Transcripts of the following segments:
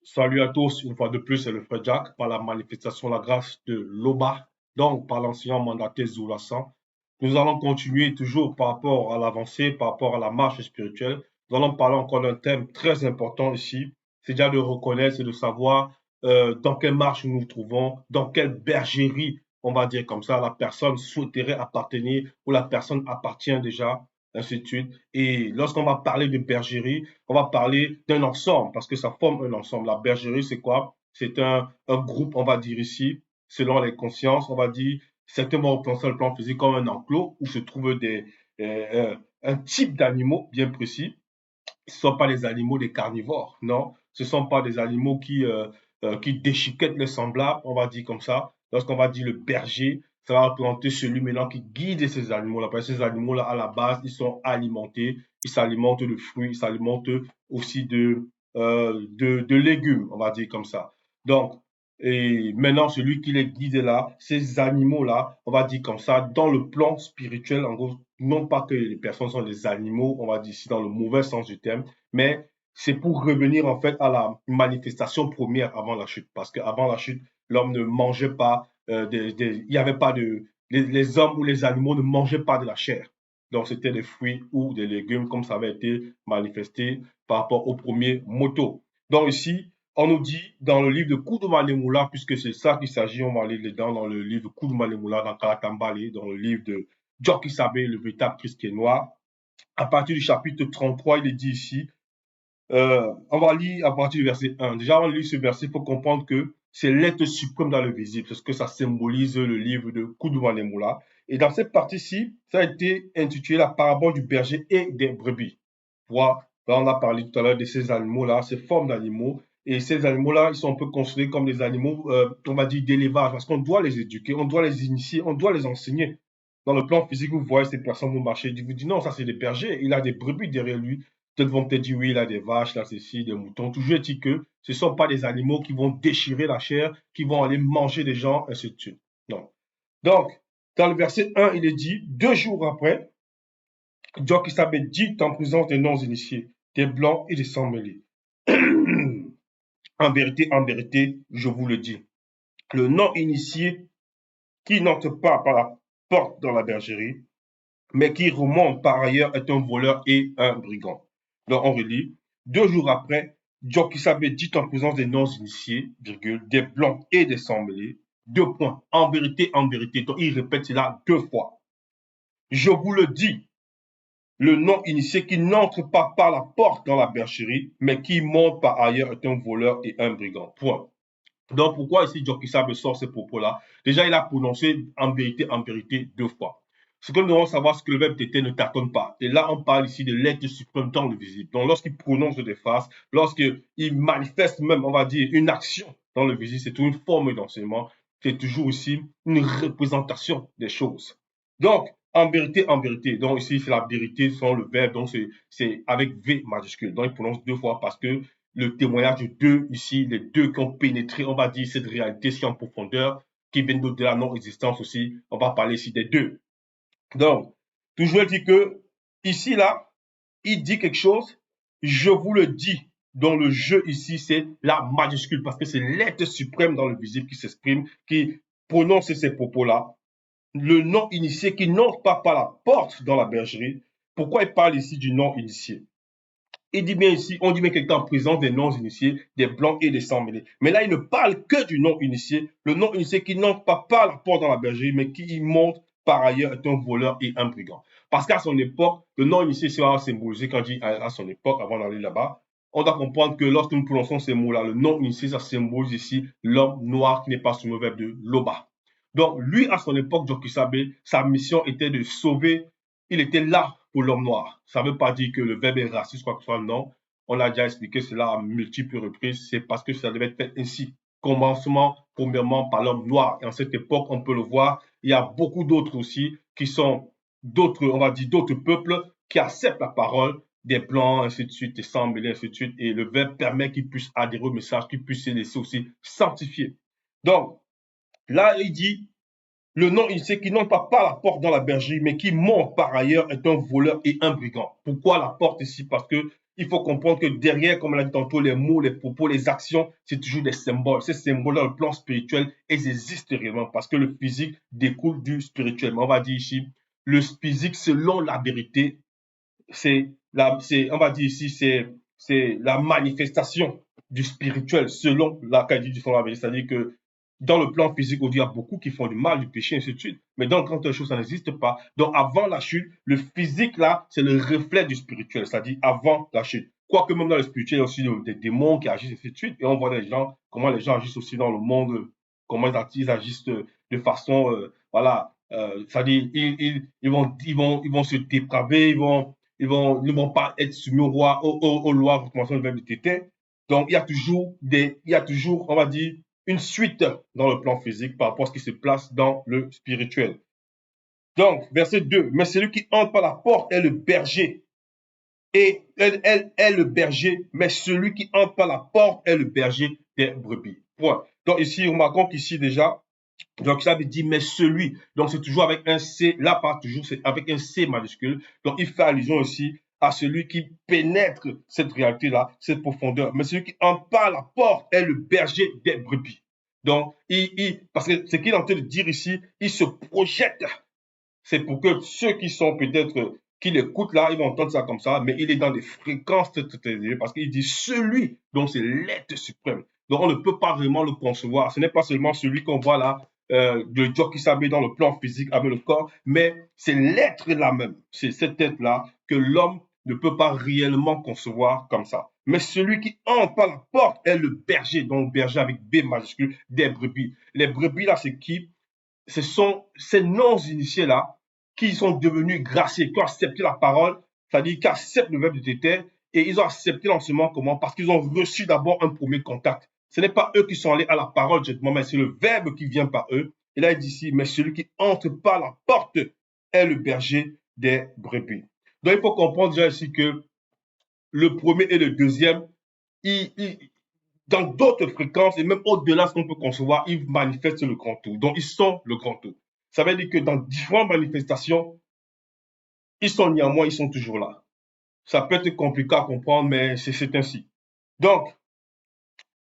Salut à tous, une fois de plus, c'est le frère Jack par la manifestation de la grâce de l'Oba, donc par l'enseignant mandaté Zoulasan. Nous allons continuer toujours par rapport à l'avancée, par rapport à la marche spirituelle. Nous allons parler encore d'un thème très important ici. C'est déjà de reconnaître et de savoir dans quelle marche nous nous trouvons, dans quelle bergerie, on va dire comme ça, la personne souhaiterait appartenir ou la personne appartient déjà, ainsi de suite. Et lorsqu'on va parler de bergerie, on va parler d'un ensemble parce que ça forme un ensemble. La bergerie, c'est quoi? C'est un groupe, on va dire ici, selon les consciences, on va dire, certainement au plan, sur le plan physique, comme un enclos où se trouvent un type d'animaux bien précis. Ce ne sont pas les animaux des carnivores, non. Ce ne sont pas des animaux qui déchiquettent les semblables, on va dire comme ça. Lorsqu'on va dire le berger, ça va représenter celui maintenant qui guide ces animaux-là. Parce que ces animaux-là, à la base, ils sont alimentés, ils s'alimentent de fruits, ils s'alimentent aussi de légumes, on va dire comme ça. Donc, et maintenant, celui qui les guide là, ces animaux-là, on va dire comme ça, dans le plan spirituel, en gros, non pas que les personnes sont des animaux, on va dire ici dans le mauvais sens du terme, mais c'est pour revenir en fait à la manifestation première avant la chute. Parce qu'avant la chute, l'homme ne mangeait pas, il n'y avait pas de, les hommes ou les animaux ne mangeaient pas de la chair. Donc c'était des fruits ou des légumes comme ça avait été manifesté par rapport au premier moto. Donc ici, on nous dit dans le livre de Koudouma Lemula, puisque c'est ça qu'il s'agit, on va lire dedans dans le livre de Koudouma Lemula, dans Karatambali, dans le livre de Jockey Sabé, le véritable Christ qui est noir. À partir du chapitre 33, il est dit ici, on va lire à partir du verset 1. Déjà, avant de lire ce verset, il faut comprendre que c'est l'être suprême dans le visible, c'est ce que ça symbolise le livre de Koudouma Lemula. Et dans cette partie-ci, ça a été intitulé la parabole du berger et des brebis. Voilà. Là, on a parlé tout à l'heure de ces animaux-là, ces formes d'animaux. Et ces animaux-là, ils sont un peu considérés comme des animaux, on va dire, d'élevage, parce qu'on doit les éduquer, on doit les initier, on doit les enseigner. Dans le plan physique, vous voyez ces personnes vous marchez, vous dites non, ça c'est des bergers, il a des brebis derrière lui. Peut-être vont peut-être dire oui, il a des vaches, là ceci, des moutons. Toujours dit que ce ne sont pas des animaux qui vont déchirer la chair, qui vont aller manger des gens, ainsi de suite. Non. Donc, dans le verset 1, il est dit, 2 jours après, Jochebed dit en présence des non-initiés, des blancs et des sans-mêlés. En vérité, je vous le dis, le non-initié qui n'entre pas par la porte dans la bergerie, mais qui remonte par ailleurs est un voleur et un brigand. Donc on relit, 2 jours après, Jochebed dit en présence des non-initiés, des blancs et des sans-mêlés, 2 points, en vérité, donc il répète cela 2 fois. Je vous le dis, le non-initié qui n'entre pas par la porte dans la bergerie, mais qui monte par ailleurs est un voleur et un brigand. Point. Donc pourquoi ici Jochebed sort ces propos-là? Déjà, il a prononcé en vérité 2 fois. Ce que nous devons savoir, c'est que le verbe d'été ne tâtonne pas. Et là, on parle ici de l'être suprême dans le visible. Donc lorsqu'il prononce des phrases, lorsqu'il manifeste même, on va dire, une action dans le visible, c'est une forme d'enseignement, c'est toujours aussi une représentation des choses. Donc, en vérité. Donc ici, c'est la vérité selon le verbe, donc c'est avec V majuscule. Donc il prononce 2 fois parce que le témoignage de deux ici, les deux qui ont pénétré, on va dire, cette réalité si en profondeur, qui viennent de la non-existence aussi. On va parler ici des deux. Donc, toujours dit que ici, là, il dit quelque chose, je vous le dis. Donc le jeu ici, c'est la majuscule, parce que c'est l'être suprême dans le visible qui s'exprime, qui prononce ces propos-là. Le non-initié qui n'entre pas par la porte dans la bergerie. Pourquoi il parle ici du non-initié? Il dit bien ici, on dit bien quelqu'un en présence des non-initiés, des blancs et des sans-mêlés. Mais là, il ne parle que du non-initié. Le non-initié qui n'entre pas par la porte dans la bergerie, mais qui y monte par ailleurs est un voleur et un brigand. Parce qu'à son époque, le non-initié sera symbolisé quand dit à son époque, avant d'aller là-bas. On doit comprendre que lorsque nous prononçons ces mots-là, le non-initié, ça symbolise ici l'homme noir qui n'est pas sous le verbe de loba. Donc, lui, à son époque, Jokisabe, sa mission était de sauver, il était là pour l'homme noir. Ça ne veut pas dire que le verbe est raciste, quoi que ce soit, non. On a déjà expliqué cela à multiples reprises, c'est parce que ça devait être fait ainsi. Commencement, premièrement, par l'homme noir. Et en cette époque, on peut le voir, il y a beaucoup d'autres aussi qui sont d'autres, on va dire, d'autres peuples qui acceptent la parole, des blancs, ainsi de suite, des sans-mêlés, ainsi de suite. Et le verbe permet qu'ils puissent adhérer au message, qu'ils puissent se laisser aussi sanctifier. Donc, là, il dit, le non-initié qui n'entre pas par la porte dans la bergerie, mais qui monte par ailleurs est un voleur et un brigand. Pourquoi la porte ici? Parce que il faut comprendre que derrière, comme on l'a dit tantôt, les mots, les propos, les actions, c'est toujours des symboles. Ces symboles dans le plan spirituel, ils existent réellement parce que le physique découle du spirituel. Mais on va dire ici, le physique, selon la vérité, on va dire ici, c'est la manifestation du spirituel selon la qualité du fond de la vérité. C'est-à-dire que dans le plan physique, il y a beaucoup qui font du mal, du péché, ainsi de suite. Mais dans le grand chose, ça n'existe pas. Donc, avant la chute, le physique, là, c'est le reflet du spirituel, c'est-à-dire avant la chute. Quoique même dans le spirituel, il y a aussi des démons qui agissent, ainsi de suite. Et on voit les gens, comment les gens agissent aussi dans le monde, comment ils agissent de façon, voilà, c'est-à-dire ils vont se dépraver, ils ne vont pas être soumis aux lois, recommandations de l'État. Donc, il y a toujours, on va dire, une suite dans le plan physique par rapport à ce qui se place dans le spirituel. Donc, verset 2, mais celui qui entre par la porte est le berger. Et elle est le berger, mais celui qui entre par la porte est le berger des brebis. Point. Donc, ici, remarquons qu'ici déjà, donc ça veut dire mais celui. Donc c'est toujours avec un C, là pas toujours, c'est avec un C majuscule. Donc il fait allusion aussi à celui qui pénètre cette réalité-là, cette profondeur. Mais celui qui en parle la porte est le berger des brebis. Donc, parce que ce qu'il est en train de dire ici, il se projette. C'est pour que ceux qui sont peut-être, qui l'écoutent là, ils vont entendre ça comme ça, mais il est dans des fréquences très élevées parce qu'il dit celui, donc c'est l'être suprême. Donc on ne peut pas vraiment le concevoir. Ce n'est pas seulement celui qu'on voit là, le Dieu qui s'habille dans le plan physique avec le corps, mais c'est l'être là même. C'est cet être-là que l'homme ne peut pas réellement concevoir comme ça. Mais celui qui entre par la porte est le berger, donc berger avec B majuscule, des brebis. Les brebis là, c'est qui? Ce sont ces non-initiés-là qui sont devenus graciés, qui ont accepté la parole, c'est-à-dire qui acceptent le verbe de Tété, et ils ont accepté l'enseignement comment? Parce qu'ils ont reçu d'abord un premier contact. Ce n'est pas eux qui sont allés à la parole directement, mais c'est le verbe qui vient par eux. Et là, il dit ici, mais celui qui entre par la porte est le berger des brebis. Donc, il faut comprendre déjà ici que le premier et le deuxième, dans d'autres fréquences et même au-delà de ce qu'on peut concevoir, ils manifestent le grand tout. Donc, ils sont le grand tout. Ça veut dire que dans différentes manifestations, ils sont néanmoins, ils sont toujours là. Ça peut être compliqué à comprendre, mais c'est ainsi. Donc,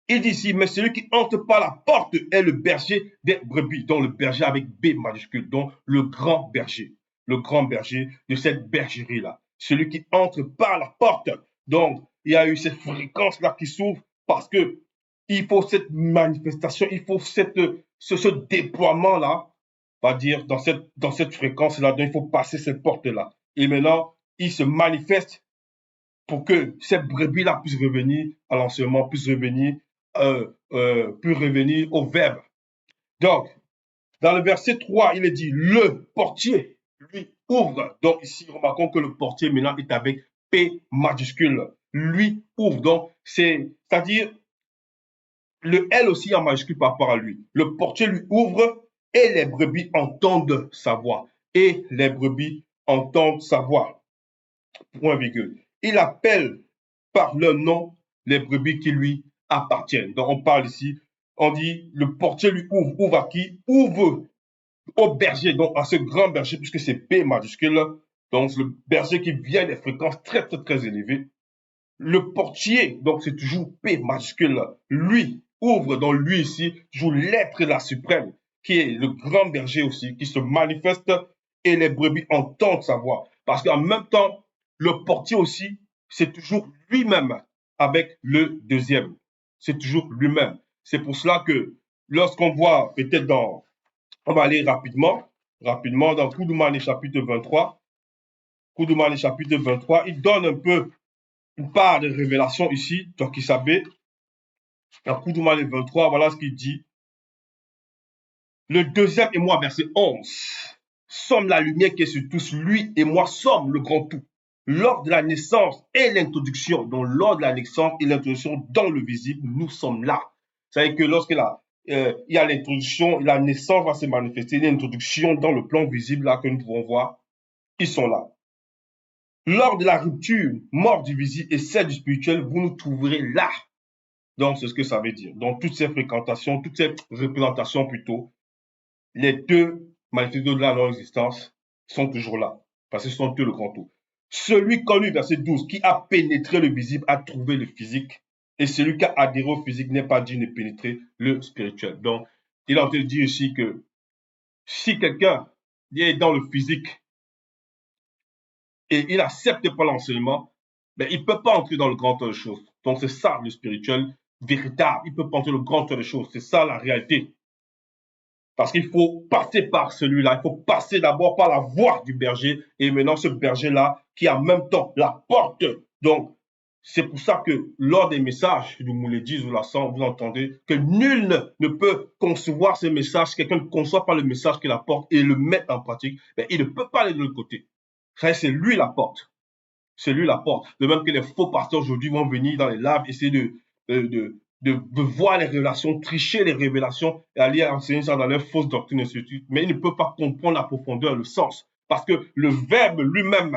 il dit ici, mais celui qui entre par la porte est le berger des brebis, donc le berger avec B majuscule, donc le grand berger de cette bergerie-là. Celui qui entre par la porte. Donc, il y a eu cette fréquence-là qui s'ouvre parce que il faut cette manifestation, il faut ce déploiement-là, on va dire, dans cette fréquence-là, donc il faut passer cette porte-là. Et maintenant, il se manifeste pour que cette brebis-là puisse revenir à l'enseignement, puisse revenir au verbe. Donc, dans le verset 3, il est dit, le portier, lui, ouvre. Donc ici, remarquons que le portier maintenant est avec P majuscule. Lui ouvre. Donc, c'est-à-dire, le L aussi en majuscule par rapport à lui. Le portier lui ouvre et les brebis entendent sa voix. Et les brebis entendent sa voix. Point virgule. Il appelle par leur nom les brebis qui lui appartiennent. Donc on parle ici, on dit le portier lui ouvre. Ouvre à qui? Ouvre au berger, donc à ce grand berger, puisque c'est P majuscule. Donc le berger qui vient des fréquences très très très élevées. Le portier, donc c'est toujours P majuscule, lui ouvre, donc lui ici joue l'être la suprême, qui est le grand berger aussi, qui se manifeste et les brebis entendent sa voix. Parce qu'en même temps, le portier aussi, c'est toujours lui-même avec le deuxième. C'est toujours lui-même. C'est pour cela que lorsqu'on voit peut-être on va aller rapidement dans Koudoumane chapitre 23, Koudoumane chapitre 23, il donne un peu une part de révélation ici, donc il savait, dans Koudoumane 23, voilà ce qu'il dit. Le deuxième et moi, verset 11, sommes la lumière qui est sur tous, lui et moi sommes le grand tout. Lors de la naissance et l'introduction, donc lors de la naissance et l'introduction dans le visible, nous sommes là. C'est-à-dire que lorsqu'il y a l'introduction, la naissance va se manifester, l'introduction dans le plan visible là que nous pouvons voir, ils sont là. Lors de la rupture, mort du visible et celle du spirituel, vous nous trouverez là. Donc, c'est ce que ça veut dire. Donc, toutes ces fréquentations, toutes ces représentations plutôt, les deux manifestations de la non-existence sont toujours là. Parce que ce sont eux le grand tout. Celui connu, verset 12, qui a pénétré le visible a trouvé le physique. Et celui qui a adhéré au physique n'est pas digne de pénétrer le spirituel. Donc, il est en train de dire ici que si quelqu'un est dans le physique et il n'accepte pas l'enseignement, ben, il ne peut pas entrer dans le grand tas de choses. Donc, c'est ça le spirituel véritable. Il ne peut pas entrer dans le grand tas de choses. C'est ça la réalité. Parce qu'il faut passer par celui-là. Il faut passer d'abord par la voie du berger. Et maintenant, ce berger-là, qui a en même temps la porte. Donc, c'est pour ça que lors des messages du Moulédis ou la sang, vous entendez que nul ne peut concevoir ce message. Quelqu'un ne conçoit pas le message qu'il apporte et le met en pratique. Mais il ne peut pas aller de l'autre côté. C'est lui la porte. C'est lui la porte. De même que les faux pasteurs aujourd'hui vont venir dans les lives, essayer de voir les révélations, tricher les révélations et aller enseigner ça dans leurs fausses doctrines, et ainsi de suite. Mais ils ne peuvent pas comprendre la profondeur, le sens. Parce que le verbe lui-même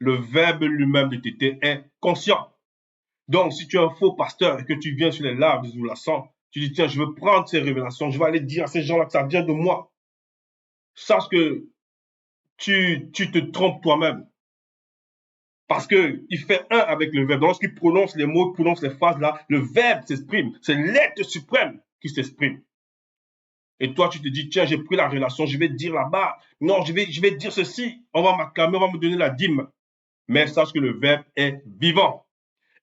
de tété est conscient. Donc, si tu es un faux pasteur et que tu viens sur les lives de Zoulassant, tu dis, tiens, je veux prendre ces révélations, je vais aller dire à ces gens-là que ça vient de moi. Sache que tu te trompes toi-même. Parce qu'il fait un avec le verbe. Lorsqu'il prononce les mots, il prononce les phrases là, le verbe s'exprime. C'est l'être suprême qui s'exprime. Et toi, tu te dis, tiens, j'ai pris la relation, je vais dire là-bas. Non, je vais dire ceci. On va m'acclamer, on va me donner la dîme. Mais sache que le verbe est vivant.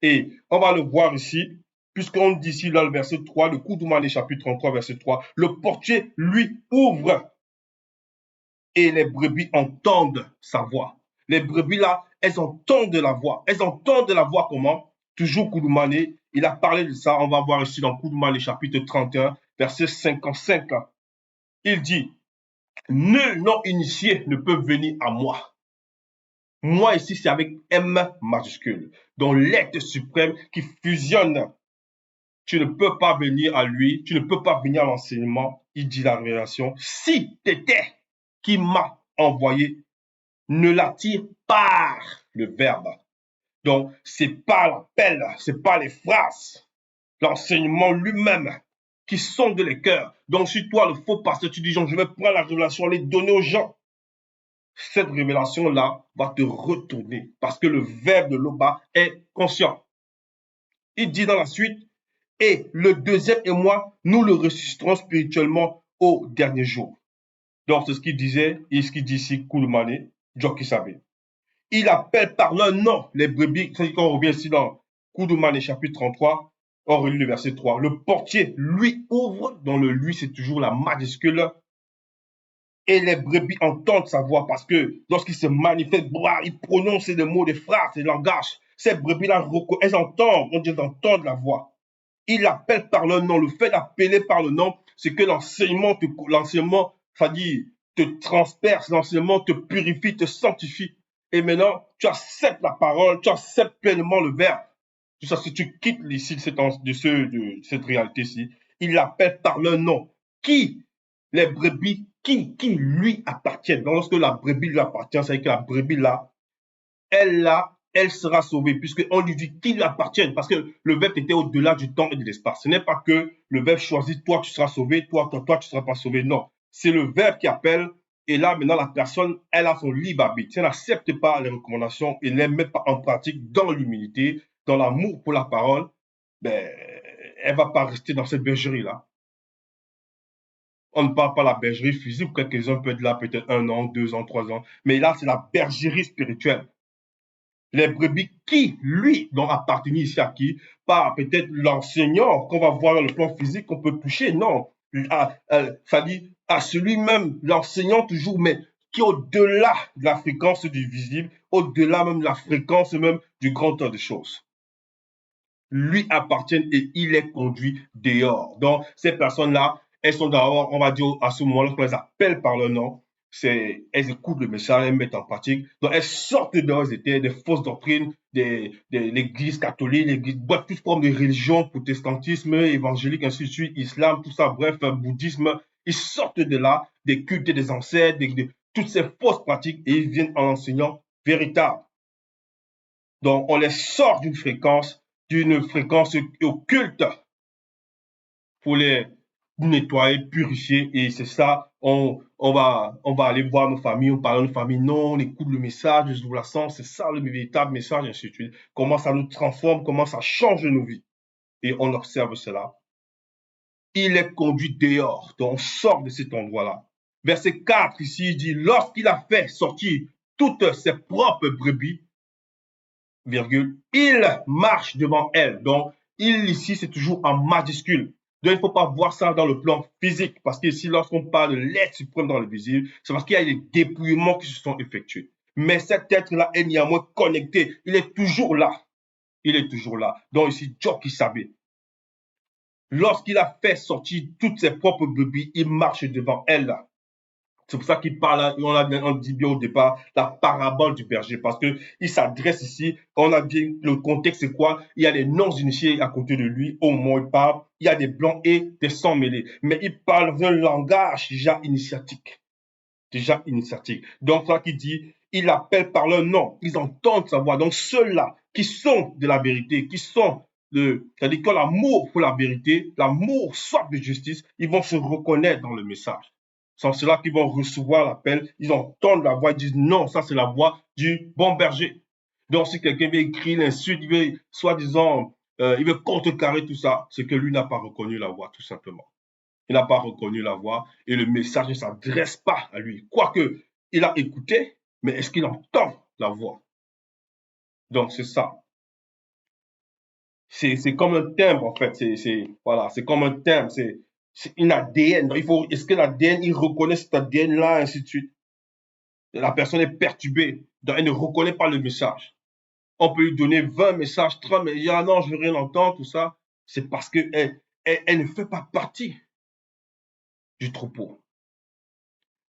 Et on va le voir ici, puisqu'on dit ici dans le verset 3, le Koudoumane chapitre 33, verset 3, le portier lui ouvre et les brebis entendent sa voix. Les brebis là, elles entendent la voix. Elles entendent la voix comment? Toujours Koudoumane, il a parlé de ça, on va voir ici dans Koudoumane chapitre 31, verset 55. Il dit, nul non initié ne peut venir à moi. Moi ici, c'est avec M majuscule, dont l'être suprême qui fusionne. Tu ne peux pas venir à lui, tu ne peux pas venir à l'enseignement, il dit la révélation, si t'étais qui m'a envoyé ne l'attire par le verbe. Donc, c'est pas l'appel, c'est pas les phrases, l'enseignement lui-même qui sonde les cœurs. Donc, si toi, le faux pasteur, tu dis, je vais prendre la révélation, les donner aux gens, cette révélation-là va te retourner parce que le verbe de l'Oba est conscient. Il dit dans la suite, et le deuxième et moi, nous le ressusciterons spirituellement au dernier jour. Donc, c'est ce qu'il disait, et ce qu'il dit ici, Koudoumane, Djoki Sabé. Il appelle par leur nom les brebis. C'est quand on revient ici dans Koudoumane chapitre 33, on relit le verset 3. Le portier lui ouvre, dans le lui, c'est toujours la majuscule. Et les brebis entendent sa voix parce que lorsqu'il se manifeste, il prononce les mots, des phrases, des langages. Ces brebis-là, elles entendent, on dit d'entendre la voix. Il appelle par le nom. Le fait d'appeler par le nom, c'est que l'enseignement, c'est-à-dire, te transperce, l'enseignement te purifie, te sanctifie. Et maintenant, tu acceptes la parole, tu acceptes pleinement le verbe. Tout ça, si tu quittes ici de cette réalité-ci, il l'appelle par le nom. Qui? Les brebis, qui lui appartiennent. Donc, lorsque la brebis lui appartient, c'est que la brebis là, elle sera sauvée, puisqu'on lui dit qu'il lui appartient, parce que le verbe était au-delà du temps et de l'espace. Ce n'est pas que le verbe choisit, toi tu seras sauvé, toi tu ne seras pas sauvé. Non, c'est le verbe qui appelle, et là maintenant la personne, elle a son libre arbitre. Si elle n'accepte pas les recommandations et ne les met pas en pratique dans l'humilité, dans l'amour pour la parole, ben, elle ne va pas rester dans cette bergerie-là. On ne parle pas de la bergerie physique, quelques-uns peuvent être là peut-être 1 an, 2 ans, 3 ans, mais là c'est la bergerie spirituelle. Les brebis qui, lui, dont appartenir ici à qui? Pas peut-être l'enseignant qu'on va voir dans le plan physique, qu'on peut toucher, non. Ça dit à celui-même, l'enseignant toujours, mais qui est au-delà de la fréquence du visible, au-delà même de la fréquence même du grand temps des choses. Lui appartient et il est conduit dehors. Donc, ces personnes-là, elles sont d'abord, on va dire à ce moment-là, qu'on les appelle par leur nom, elles écoutent le message, elles mettent en pratique. Donc, elles sortent de leurs étés, des fausses doctrines, l'église catholique, l'église, bref, toute forme de religion, protestantisme, évangélique, ainsi de suite, islam, tout ça, bref, bouddhisme. Ils sortent de là, des cultes des ancêtres, toutes ces fausses pratiques, et ils viennent en enseignant véritable. Donc, on les sort d'une fréquence occulte pour les nettoyer, purifier, et c'est ça, on va aller voir nos familles, on parle à nos familles. Non, on écoute le message de Zoulasan, c'est ça le véritable message, et ainsi de suite. Comment ça nous transforme, comment ça change nos vies. Et on observe cela. Il est conduit dehors, donc on sort de cet endroit-là. Verset 4 ici, il dit, lorsqu'il a fait sortir toutes ses propres brebis, virgule, il marche devant elle. Donc, il ici, c'est toujours en majuscule. Donc, il ne faut pas voir ça dans le plan physique, parce que ici, lorsqu'on parle de l'être suprême dans le visible, c'est parce qu'il y a des dépouillements qui se sont effectués. Mais cet être-là est néanmoins connecté. Il est toujours là. Il est toujours là. Donc, ici, Dieu qui savait. Lorsqu'il a fait sortir toutes ses propres brebis, il marche devant elle. C'est pour ça qu'il parle, on dit bien au départ, la parabole du berger, parce qu'il s'adresse ici, on a bien, le contexte c'est quoi? Il y a les non-initiés à côté de lui, au moment où il parle, il y a des blancs et des sans mêlés. Mais il parle d'un langage déjà initiatique. Déjà initiatique. Donc, ça qui dit, il appelle par leur nom, ils entendent sa voix. Donc, ceux-là qui sont de la vérité, qui sont c'est-à-dire que l'amour pour la vérité, l'amour soif de justice, ils vont se reconnaître dans le message. C'est cela qu'ils vont recevoir l'appel, ils entendent la voix, ils disent non, ça c'est la voix du bon berger. Donc si quelqu'un vient écrire l'insulte, il veut soi-disant, il veut contrecarrer tout ça, c'est que lui n'a pas reconnu la voix, tout simplement. Il n'a pas reconnu la voix et le message ne s'adresse pas à lui. Quoique, il a écouté, mais est-ce qu'il entend la voix? Donc c'est ça. C'est comme un timbre en fait, voilà, c'est comme un timbre, c'est une ADN. Donc, est-ce que l'ADN, il reconnaît cet ADN-là, ainsi de suite. La personne est perturbée, donc elle ne reconnaît pas le message. On peut lui donner 20 messages, 30, mais il dit, ah non, je veux rien entendre, tout ça. C'est parce qu'elle elle ne fait pas partie du troupeau.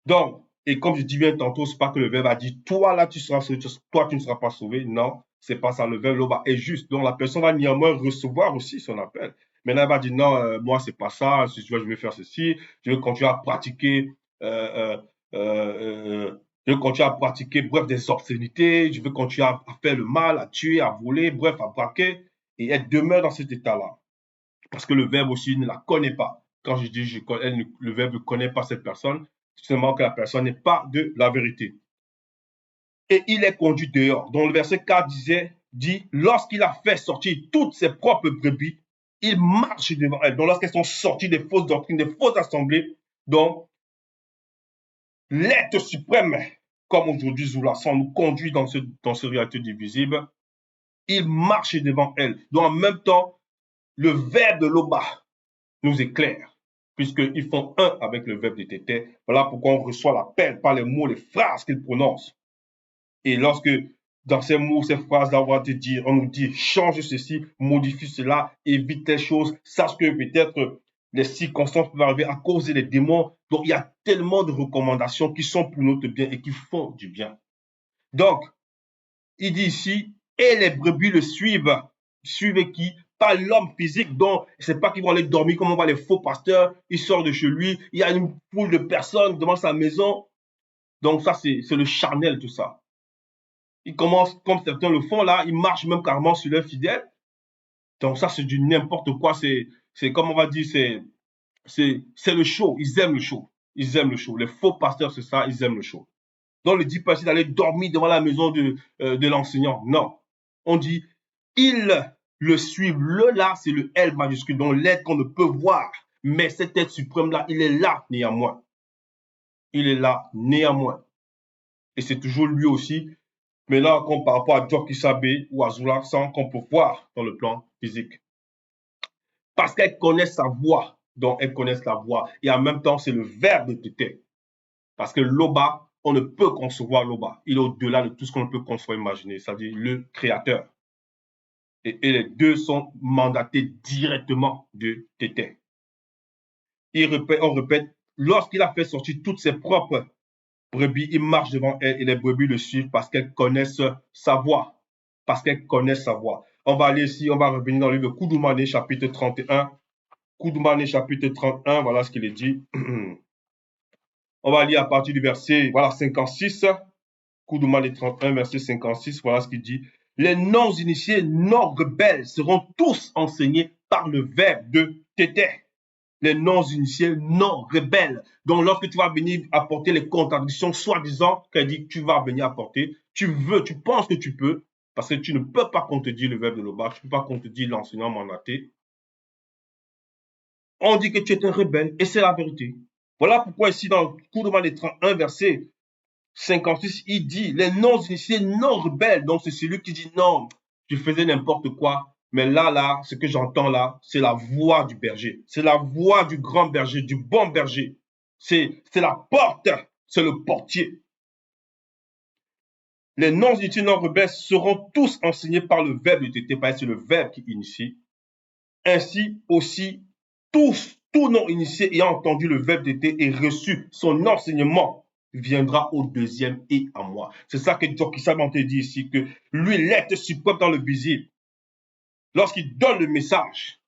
Donc, et comme je dis bien tantôt, c'est pas que le verbe a dit, toi là, tu seras sauvé, toi, tu ne seras pas sauvé. Non, c'est pas ça. Le verbe là est juste. Donc, la personne va néanmoins recevoir aussi son appel. Maintenant, elle va dire, non, moi, c'est pas ça. Si tu veux, je vais faire ceci. Je veux continuer à pratiquer, euh, euh, je veux continuer à pratiquer, bref, des obscénités. Je veux continuer à faire le mal, à tuer, à voler, bref, à braquer. Et elle demeure dans cet état-là. Parce que le verbe aussi ne la connaît pas. Quand je dis le verbe ne connaît pas cette personne, c'est seulement que la personne n'est pas de la vérité. Et il est conduit dehors. Donc le verset 4 dit, lorsqu'il a fait sortir toutes ses propres brebis, il marche devant elles. Donc lorsqu'elles sont sorties des fausses doctrines, des fausses assemblées, donc l'être suprême, comme aujourd'hui Zoulasan nous conduit dans ce réalité divisible, il marche devant elles. Donc en même temps, le verbe de l'Oba nous éclaire, puisqu'ils font un avec le verbe de Tété. Voilà pourquoi on reçoit l'appel par les mots, les phrases qu'ils prononcent. Et lorsque, dans ces mots, ces phrases-là, on nous dit, change ceci, modifie cela, évite telle chose, sache que peut-être les circonstances peuvent arriver à cause des démons. Donc, il y a tellement de recommandations qui sont pour notre bien et qui font du bien. Donc, il dit ici, et les brebis le suivent. Suivent qui? Pas l'homme physique, donc c'est pas qu'ils vont aller dormir comme on voit les faux pasteurs, ils sortent de chez lui, il y a une foule de personnes devant sa maison. Donc ça, c'est le charnel, tout ça. Ils commencent, comme certains le font là, ils marchent même carrément sur leurs fidèles. Donc ça, c'est du n'importe quoi. C'est comme on va dire, c'est le show. Ils aiment le show. Ils aiment le show. Les faux pasteurs, c'est ça, ils aiment le show. Donc, on ne dit pas ici d'aller dormir devant la maison de l'enseignant. Non. On dit, ils le suivent. Le là, c'est le L majuscule, donc l'être qu'on ne peut voir. Mais cet être suprême-là, il est là néanmoins. Il est là néanmoins. Et c'est toujours lui aussi. Mais là, comme par rapport à Jock Isabé ou à Zula, sans qu'on peut voir dans le plan physique. Parce qu'elles connaissent sa voix. Donc, elles connaissent la voix. Et en même temps, c'est le verbe de Tété. Parce que l'Oba, on ne peut concevoir l'Oba. Il est au-delà de tout ce qu'on peut concevoir, imaginer. C'est-à-dire le créateur. Et les deux sont mandatés directement de Tété. On répète, lorsqu'il a fait sortir toutes ses propres brebis, il marche devant elles et les brebis le suivent parce qu'elles connaissent sa voix. Parce qu'elles connaissent sa voix. On va aller ici, on va revenir dans le livre de Koudoumane, chapitre 31. Koudoumane, chapitre 31, voilà ce qu'il est dit. On va lire à partir du verset, voilà, 56. Koudoumane 31, verset 56, voilà ce qu'il dit. Les non-initiés, non rebelles seront tous enseignés par le verbe de Tété. les non-initiés, non rebelles. Donc, lorsque tu vas venir apporter les contradictions, soi-disant, qu'elle dit que tu vas venir apporter, tu penses que tu peux, parce que tu ne peux pas contredire le verbe de Loba, tu ne peux pas contredire l'enseignant mandaté. On dit que tu es un rebelle, et c'est la vérité. Voilà pourquoi ici, dans le cours des 31, verset 56, il dit, les non-initiés, non rebelles. Donc, c'est celui qui dit non, je faisais n'importe quoi. Mais là, ce que j'entends là, c'est la voix du berger. C'est la voix du grand berger, du bon berger. C'est la porte, c'est le portier. Les non-initiés, non rebelles seront tous enseignés par le verbe de tété, parce que c'est le verbe qui initie. Ainsi aussi, tout non-initié ayant entendu le verbe tété et reçu son enseignement viendra au deuxième et à moi. C'est ça que Jokisa te dit ici, que lui, l'être suprême dans le visible, lorsqu'il donne le message,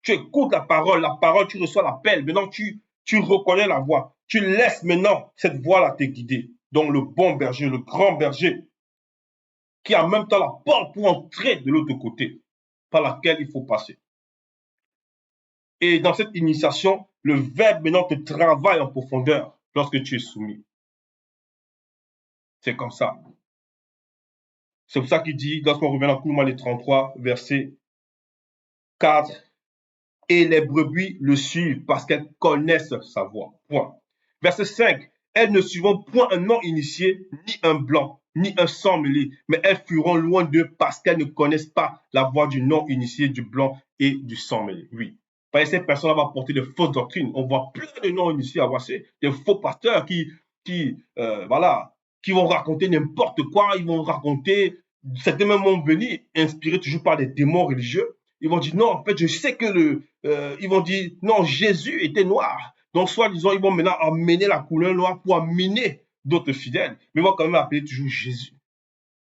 tu écoutes la parole, tu reçois l'appel, maintenant tu reconnais la voix, tu laisses maintenant cette voix-là te guider. Donc le bon berger, le grand berger, qui a en même temps la porte pour entrer de l'autre côté, par laquelle il faut passer. Et dans cette initiation, le verbe maintenant te travaille en profondeur lorsque tu es soumis. C'est comme ça. C'est pour ça qu'il dit, lorsqu'on revient dans Koulouman les 33, verset 4, et les brebis le suivent parce qu'elles connaissent sa voix. Point. Verset 5, elles ne suivront point un non-initié, ni un blanc, ni un sang-mêlé, mais elles fuiront loin d'eux parce qu'elles ne connaissent pas la voix du non-initié, du blanc et du sang-mêlé. Oui. Parce que ces personnes-là vont porter de fausses doctrines. On voit plein de non-initiés avoir des faux pasteurs qui vont raconter n'importe quoi. Ils vont raconter, certains même vont venir inspirés toujours par des démons religieux. Ils vont dire non, en fait, je sais que ils vont dire non, Jésus était noir. Donc, soi-disant, ils vont maintenant amener la couleur noire pour amener d'autres fidèles. Mais ils vont quand même appeler toujours Jésus.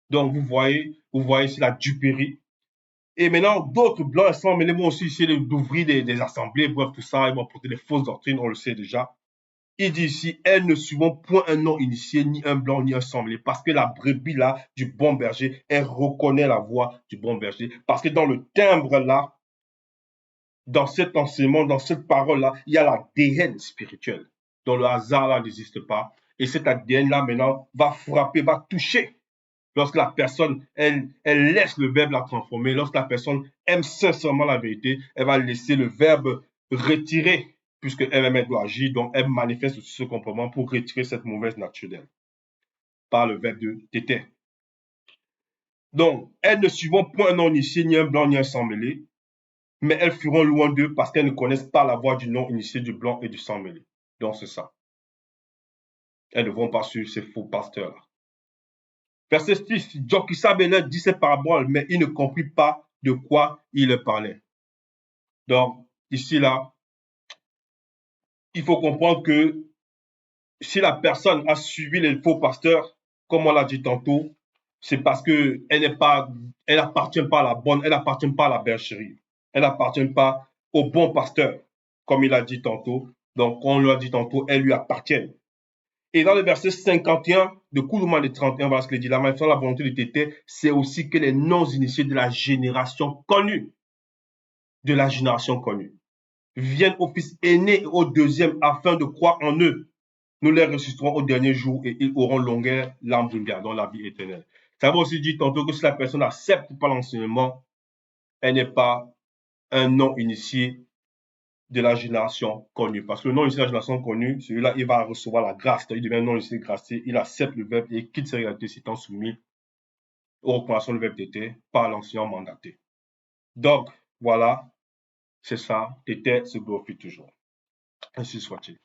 Donc, vous voyez ici la duperie. Et maintenant, d'autres blancs sans mêlés vont aussi essayer d'ouvrir des assemblées, bref, tout ça. Ils vont porter des fausses doctrines, on le sait déjà. Il dit ici, elles ne suivront point un non initié, ni un blanc, ni un semblé, parce que la brebis là, du bon berger, elle reconnaît la voix du bon berger. Parce que dans le timbre là, dans cet enseignement, dans cette parole-là, il y a l'ADN spirituel, dont le hasard là n'existe pas. Et cet ADN-là, maintenant, va frapper, va toucher. Lorsque la personne, elle laisse le verbe la transformer, lorsque la personne aime sincèrement la vérité, elle va laisser le verbe retirer, puisque elle doit agir, donc elle manifeste ce comportement pour retirer cette mauvaise nature d'elle, par le verbe de tété. Donc, elles ne suivront point un non-initié, ni un blanc, ni un sang-mêlé, mais elles fuiront loin d'eux parce qu'elles ne connaissent pas la voix du non-initié, du blanc et du sang-mêlé. Donc, c'est ça. Elles ne vont pas suivre ces faux pasteurs-là. Verset 6, Jokisa Benet dit ces paraboles, mais il ne comprit pas de quoi il parlait. Donc, ici, là, il faut comprendre que si la personne a suivi les faux pasteurs, comme on l'a dit tantôt, c'est parce qu'elle n'appartient pas à la bonne, elle n'appartient pas à la bergerie. Elle n'appartient pas au bon pasteur, comme il a dit tantôt. Donc, on lui a dit tantôt, elle lui appartient. Et dans le verset 51 de Koulouman de 31, voilà ce qu'il dit, la manifestation de la volonté de Tété, c'est aussi que les non-initiés de la génération connue, viennent au fils aîné et au deuxième afin de croire en eux. Nous les ressusciterons au dernier jour et ils auront longueur l'ambringa, dans la vie éternelle. Ça va aussi dire tantôt que si la personne n'accepte pas l'enseignement, elle n'est pas un non-initié de la génération connue. Parce que le non-initié de la génération connue, celui-là, il va recevoir la grâce, il devient non-initié gracié, il accepte le verbe et quitte ses réalités s'étant soumis aux recommandations du verbe tété par l'enseignant mandaté. Donc, voilà, c'est ça, tété se glorifie toujours. Ainsi soit-il.